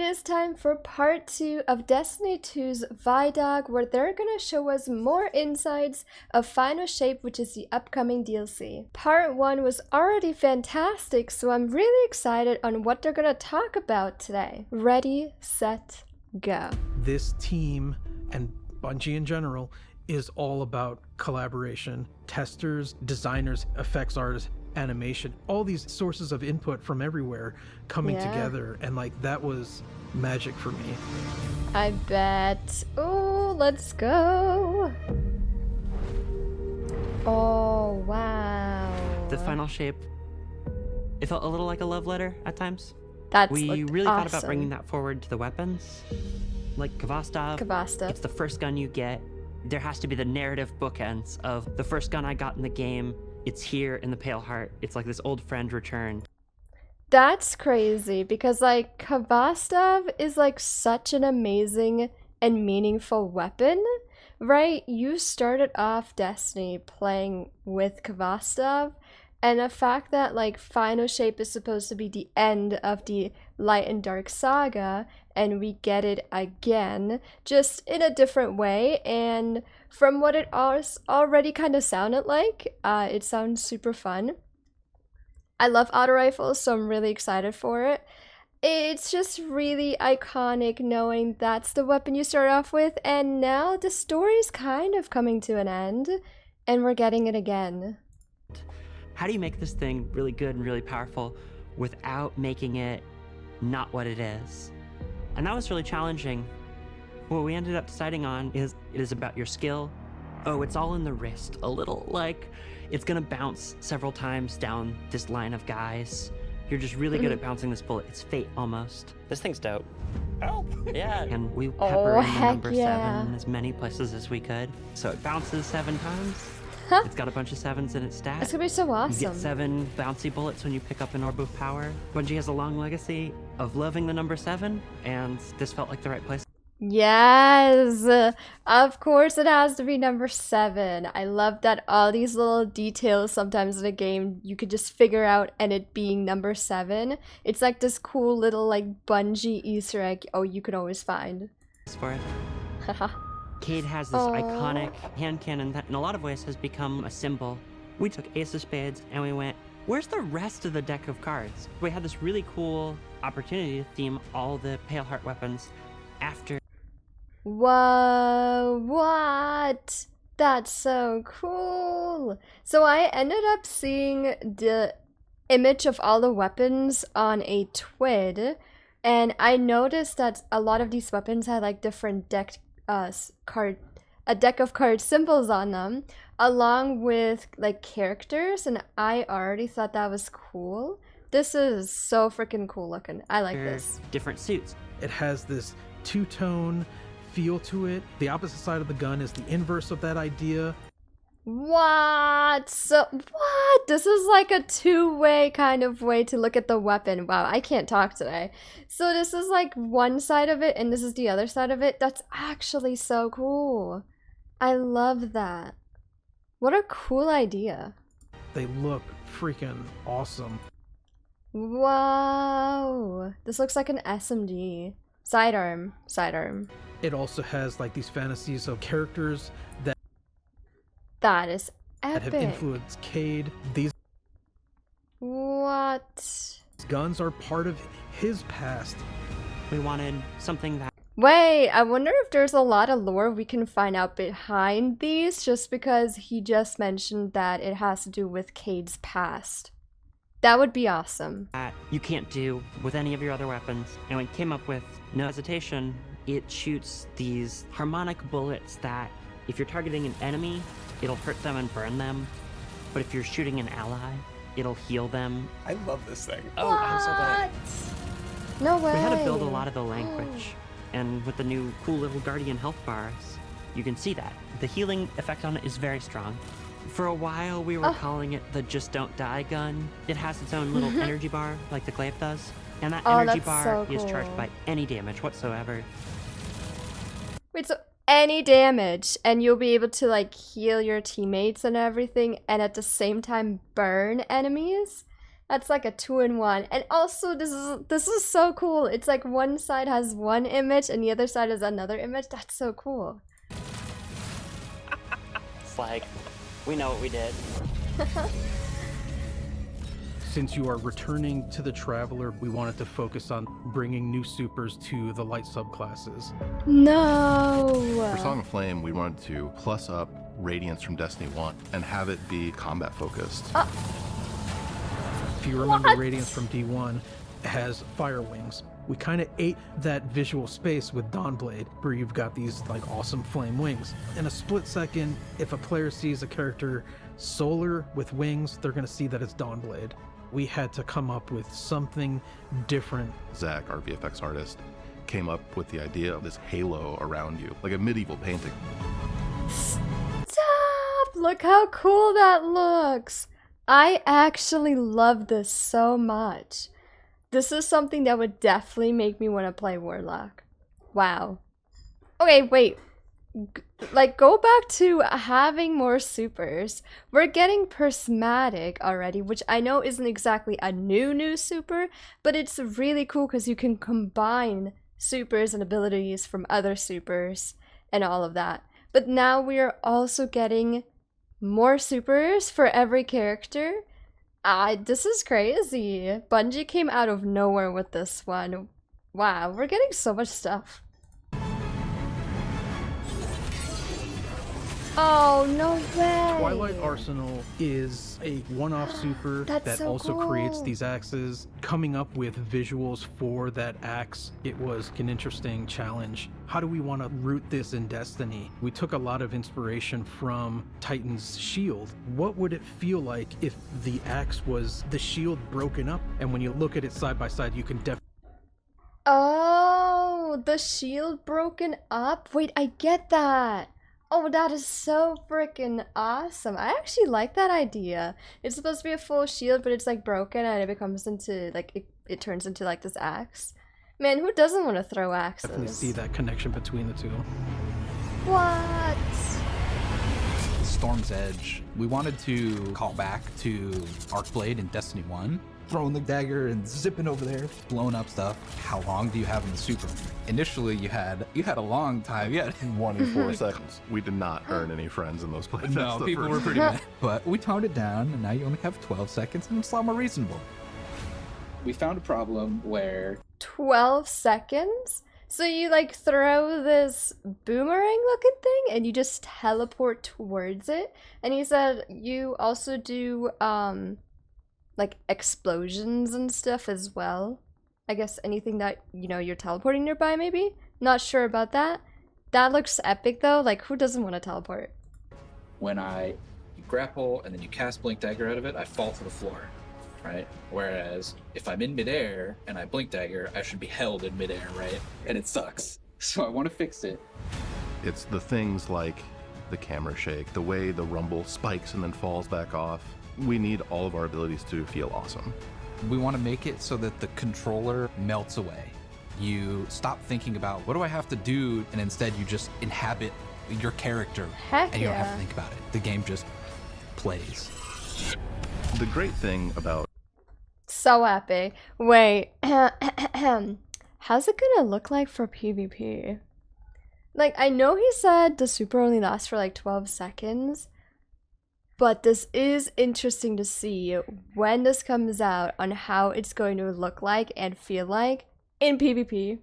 is time for part 2 of Destiny 2's ViDoc, where they're gonna show us more insights of Final Shape, which is the upcoming DLC. Part 1 was already fantastic, so I'm really excited on what they're gonna talk about today. Ready, set, go. This team, and Bungie in general, is all about collaboration. Testers, designers, effects artists, animation, all these sources of input from everywhere coming together, and like that was magic for me. I bet. Oh, let's go. Oh, wow. The Final Shape, it felt a little like a love letter at times. We really awesome. thought about bringing that forward to the weapons. Like Kvastov, it's the first gun you get. There has to be the narrative bookends of the first gun I got in the game. It's here in the Pale Heart. It's like this old friend returned. That's crazy because like Kvastov is like such an amazing and meaningful weapon, right? You started off Destiny playing with Kvastov, and the fact that like Final Shape is supposed to be the end of the Light and Dark saga, and we get it again, just in a different way, and from what it already kind of sounded like, it sounds super fun. I love auto rifles, so I'm really excited for it. It's just really iconic knowing that's the weapon you start off with, and now the story's kind of coming to an end, and we're getting it again. How do you make this thing really good and really powerful without making it not what it is? And that was really challenging. What we ended up deciding on is it is about your skill. Oh, it's all in the wrist. A little like it's gonna bounce several times down this line of guys. You're just really good at bouncing this bullet. It's fate almost. This thing's dope. Oh, yeah. And we pepper in the number yeah. 7 as many places as we could. So it bounces 7 times. It's got a bunch of 7s in its stat. It's gonna be so awesome. You get 7 bouncy bullets when you pick up an orb of power. Bungie has a long legacy of loving the number 7, and this felt like the right place. Yes, of course it has to be number 7. I love that all these little details sometimes in a game you could just figure out, and it being number 7. It's like this cool little like Bungie Easter egg you can always find. For it. Cade has this iconic hand cannon that in a lot of ways has become a symbol. We took Ace of Spades and we went, where's the rest of the deck of cards? We had this really cool opportunity to theme all the Pale Heart weapons after. Whoa, what? That's so cool. So I ended up seeing the image of all the weapons on a TWID, and I noticed that a lot of these weapons had like different deck of card symbols on them, along with like characters, and I already thought that was cool. This is so freaking cool looking. I like this. Different suits. It has this two-tone feel to it. The opposite side of the gun is the inverse of that idea. What? So what? This is like a two-way kind of way to look at the weapon. Wow, I can't talk today. So this is like one side of it and this is the other side of it. That's actually so cool. I love that. What a cool idea. They look freaking awesome. Wow. This looks like an SMG. Sidearm. Sidearm. It also has like these fantasies of characters that is epic. That have influenced Cade. These guns are part of his past. We wanted something that... Wait, I wonder if there's a lot of lore we can find out behind these, just because he just mentioned that it has to do with Cade's past. That would be awesome. That you can't do with any of your other weapons. And we came up with, no hesitation, it shoots these harmonic bullets that if you're targeting an enemy, it'll hurt them and burn them. But if you're shooting an ally, it'll heal them. I love this thing. Oh, what? I'm so glad. No way. We had to build a lot of the language. And with the new cool little Guardian health bars, you can see that. The healing effect on it is very strong. For a while, we were calling it the Just Don't Die gun. It has its own little energy bar, like the glaive does. And that energy bar is charged by any damage whatsoever. Wait, so any damage, and you'll be able to like heal your teammates and everything, and at the same time burn enemies? That's like a 2-in-1. And also this is so cool. It's like one side has one image and the other side has another image. That's so cool. It's like, we know what we did. Since you are returning to the Traveler, we wanted to focus on bringing new supers to the light subclasses. No. For Song of Flame, we wanted to plus up Radiance from Destiny 1 and have it be combat focused. If you remember, Radiance from D1 has fire wings. We kind of ate that visual space with Dawnblade, where you've got these like awesome flame wings. In a split second, if a player sees a character solar with wings, they're going to see that it's Dawnblade. We had to come up with something different. Zach, our VFX artist, came up with the idea of this halo around you, like a medieval painting. Stop! Look how cool that looks. I actually love this so much. This is something that would definitely make me want to play Warlock. Wow. Okay, wait. Like, go back to having more supers. We're getting prismatic already, which I know isn't exactly a new super, but it's really cool because you can combine supers and abilities from other supers and all of that. But now we are also getting more supers for every character. This is crazy. Bungie came out of nowhere with this one. Wow, we're getting so much stuff. Oh, no way! Twilight Arsenal is a one-off super that so also cool. creates these axes. Coming up with visuals for that axe, it was an interesting challenge. How do we want to root this in Destiny? We took a lot of inspiration from Titan's shield. What would it feel like if the axe was the shield broken up? And when you look at it side by side, you can definitely... Oh, the shield broken up? Wait, I get that. Oh, that is so freaking awesome. I actually like that idea. It's supposed to be a full shield, but it's like broken and it becomes into like it turns into like this axe. Man, who doesn't want to throw axes? definitely see that connection between the two. What? Storm's Edge. We wanted to call back to Arcblade in Destiny 1. Throwing the dagger and zipping over there, blowing up stuff. How long do you have in the super? Initially, you had a long time. You had 24 seconds. We did not earn any friends in those playtests. no, people were pretty mad. But we toned it down, and now you only have 12 seconds, and it's a lot more reasonable. We found a problem where 12 seconds? So you like throw this boomerang looking thing and you just teleport towards it? And he said you also do like explosions and stuff as well. I guess anything that, you know, you're teleporting nearby maybe? Not sure about that. That looks epic though. Like, who doesn't want to teleport? when you grapple and then you cast Blink Dagger out of it, I fall to the floor, right? Whereas if I'm in midair and I Blink Dagger, I should be held in midair, right? And it sucks. So I want to fix it. It's the things like the camera shake, the way the rumble spikes and then falls back off. We need all of our abilities to feel awesome. We want to make it so that the controller melts away. You stop thinking about what do I have to do, and instead you just inhabit your character. Heck and you don't have yeah. to think about it. The game just plays. The great thing about So epic. Wait, how's it gonna look like for PvP? Like, I know he said the super only lasts for like 12 seconds, but this is interesting to see when this comes out on how it's going to look like and feel like in PvP.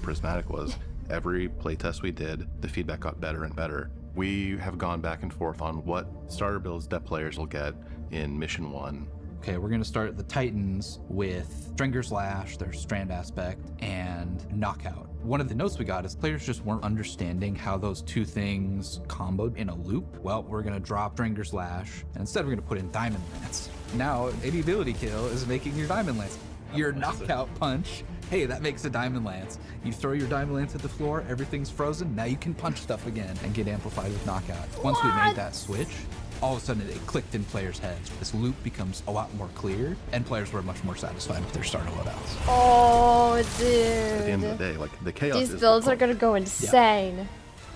Prismatic was every playtest we did, the feedback got better and better. We have gone back and forth on what starter builds that players will get in Mission 1. Okay, we're going to start the Titans with Stringer's Lash, their strand aspect, and Knockout. One of the notes we got is players just weren't understanding how those two things comboed in a loop. Well, we're going to drop Stringer's Lash, and instead we're going to put in Diamond Lance. Now, any ability kill is making your Diamond Lance. Your Knockout punch, hey, that makes a Diamond Lance. You throw your Diamond Lance at the floor, everything's frozen, now you can punch stuff again and get amplified with Knockout. Once we made that switch, all of a sudden it clicked in players' heads. This loop becomes a lot more clear, and players were much more satisfied with their starter loadouts. Oh, dude. At the end of the day, like the chaos These is builds the are gonna go insane.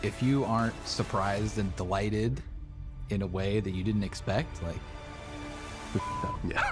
If you aren't surprised and delighted in a way that you didn't expect, like, Yeah.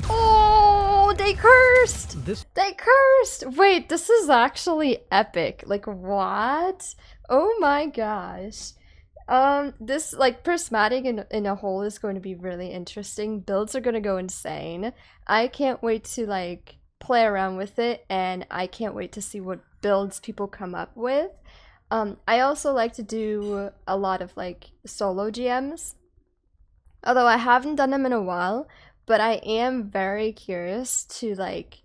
Oh, they cursed! This They cursed! Wait, this is actually epic. Like, what? Oh my gosh. This, like, prismatic in a whole is going to be really interesting. Builds are gonna go insane. I can't wait to, like, play around with it, and I can't wait to see what builds people come up with. I also like to do a lot of, like, solo GMs. Although I haven't done them in a while, but I am very curious to, like,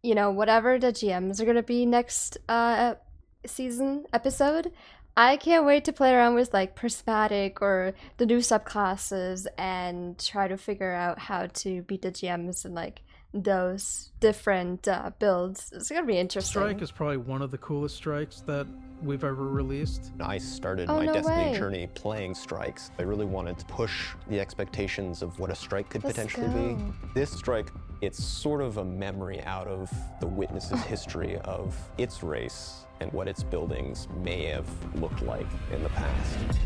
you know, whatever the GMs are gonna be next season episode. I can't wait to play around with, like, prismatic or the new subclasses and try to figure out how to beat the GMs and, like, those different builds. It's gonna be interesting. strike is probably one of the coolest strikes that we've ever released. I started Oh, my no Destiny way. journey playing strikes. I really wanted to push the expectations of what a strike could Let's potentially go. be. This strike, it's sort of a memory out of the Witness's history of its race and what its buildings may have looked like in the past.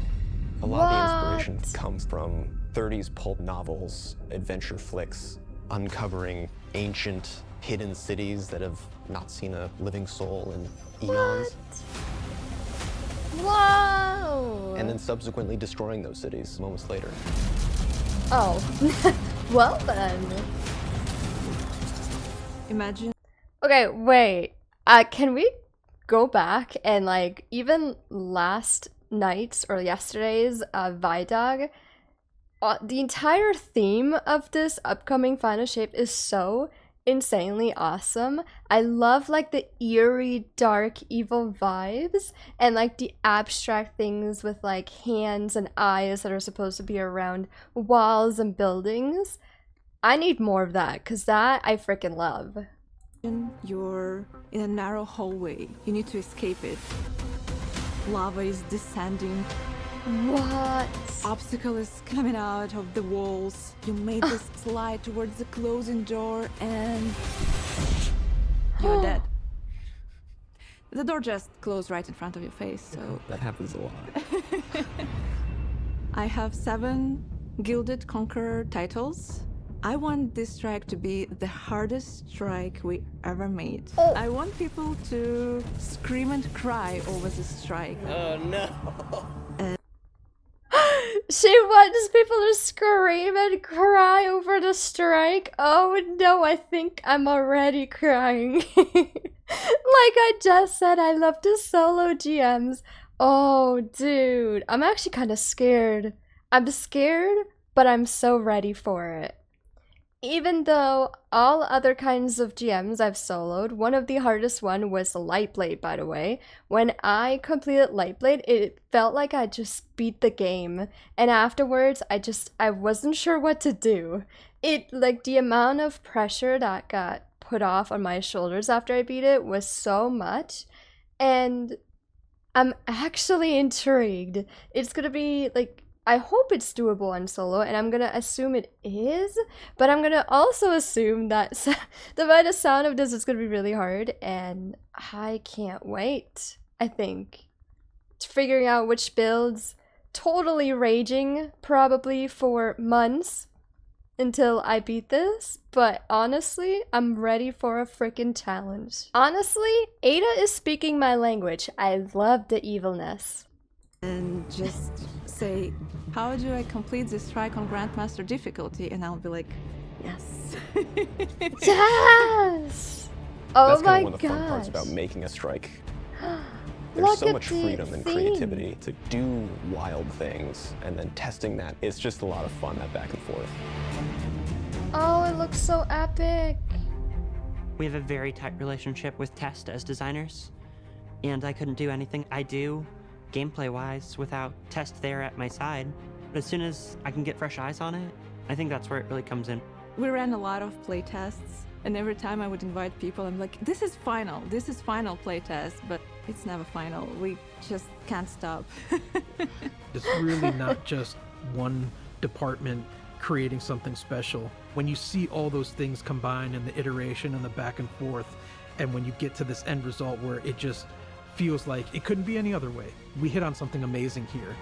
A lot of the inspiration What? comes from 30s pulp novels, adventure flicks, uncovering ancient, hidden cities that have not seen a living soul in eons. Whoa! And then subsequently destroying those cities moments later. Oh. Well then. Imagine Okay, wait. Can we go back and, like, even last night's or yesterday's ViDoc, the entire theme of this upcoming Final Shape is so insanely awesome. I love, like, the eerie, dark, evil vibes and, like, the abstract things with, like, hands and eyes that are supposed to be around walls and buildings. I need more of that, because that I freaking love. you're in a narrow hallway. You need to escape it. Lava is descending. What? Obstacle is coming out of the walls. You made this slide towards the closing door and you're dead. The door just closed right in front of your face, so That happens a lot. I have 7 Gilded Conqueror titles. I want this strike to be the hardest strike we ever made. Oh. I want people to scream and cry over this strike. Oh no! She wants people to scream and cry over the strike. Oh no, I think I'm already crying. Like I just said, I love the solo GMs. Oh, dude, I'm actually kind of scared. I'm scared, but I'm so ready for it. Even though all other kinds of GMs I've soloed, one of the hardest one was Lightblade, by the way. When I completed Lightblade, it felt like I just beat the game. And afterwards, I wasn't sure what to do. Like, the amount of pressure that got put off on my shoulders after I beat it was so much. And I'm actually intrigued. It's gonna be, like, I hope it's doable on solo, and I'm gonna assume it is, but I'm gonna also assume that by the sound of this, it's gonna be really hard, and I can't wait, I think. Figuring out which builds, totally raging, probably for months until I beat this, but honestly, I'm ready for a freaking challenge. Honestly, Ada is speaking my language. I love the evilness. And just say, how do I complete this strike on Grandmaster difficulty? And I'll be like, yes. Yes! Oh That's my kind of one of the fun parts gosh. about making a strike. There's Look so at much the freedom and theme. creativity to do wild things, and then testing that. It's just a lot of fun, that back and forth. Oh, it looks so epic. We have a very tight relationship with Test as designers, and I couldn't do anything I do gameplay-wise without Test there at my side. But as soon as I can get fresh eyes on it, I think that's where it really comes in. We ran a lot of play tests, and every time I would invite people, I'm like, this is final play test, but it's never final. We just can't stop. It's really not just one department creating something special. When you see all those things combined in the iteration and the back and forth, and when you get to this end result where it just feels like it couldn't be any other way, we hit on something amazing here.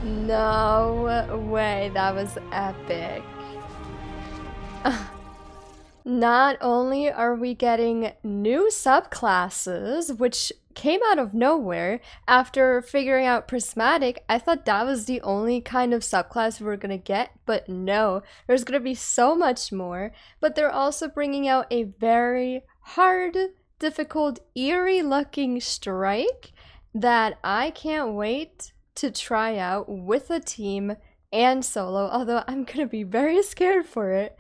No way, that was epic. Not only are we getting new subclasses, which came out of nowhere after figuring out Prismatic, I thought that was the only kind of subclass we were gonna get, but no, there's gonna be so much more. But they're also bringing out a very hard, difficult, eerie looking strike that I can't wait to try out with a team and solo, although I'm gonna be very scared for it.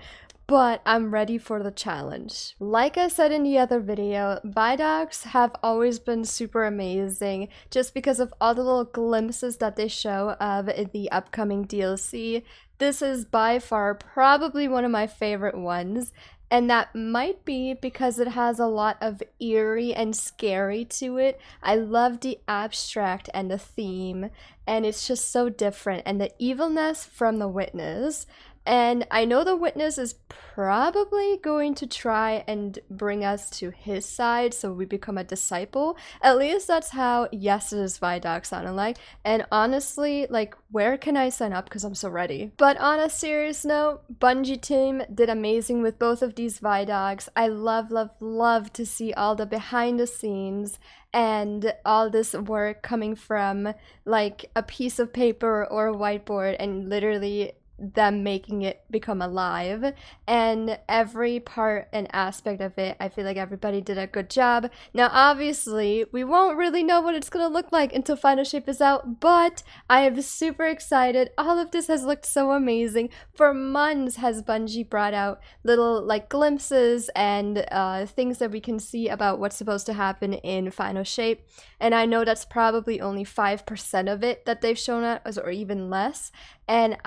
But I'm ready for the challenge. Like I said in the other video, ViDocs have always been super amazing just because of all the little glimpses that they show of the upcoming DLC. This is by far probably one of my favorite ones, and that might be because it has a lot of eerie and scary to it. I love the abstract and the theme, and it's just so different, and the evilness from the Witness. And I know the Witness is probably going to try and bring us to his side so we become a disciple. At least that's how Yes It Is ViDoc sounded like. And honestly, like, where can I sign up? Because I'm so ready. But on a serious note, Bungie team did amazing with both of these ViDocs. I love, love, love to see all the behind the scenes and all this work coming from like a piece of paper or a whiteboard and literally them making it become alive, and every part and aspect of it, I feel like everybody did a good job. Now obviously we won't really know what it's gonna look like until Final Shape is out, but I am super excited. All of this has looked so amazing. For months has Bungie brought out little like glimpses and things that we can see about what's supposed to happen in Final Shape, and I know that's probably only 5% of it that they've shown us, or even less, and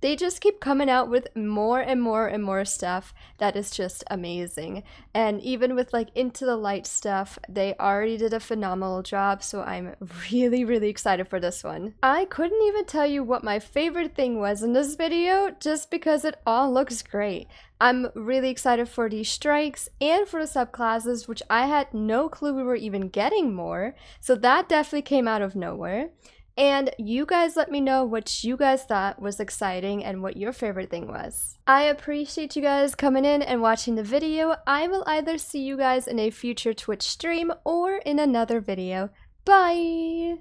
they just keep coming out with more and more and more stuff that is just amazing. And even with like Into the Light stuff, they already did a phenomenal job, so I'm really, really excited for this one. I couldn't even tell you what my favorite thing was in this video, just because it all looks great. I'm really excited for these strikes and for the subclasses, which I had no clue we were even getting more, so that definitely came out of nowhere. And you guys let me know what you guys thought was exciting and what your favorite thing was. I appreciate you guys coming in and watching the video. I will either see you guys in a future Twitch stream or in another video. Bye!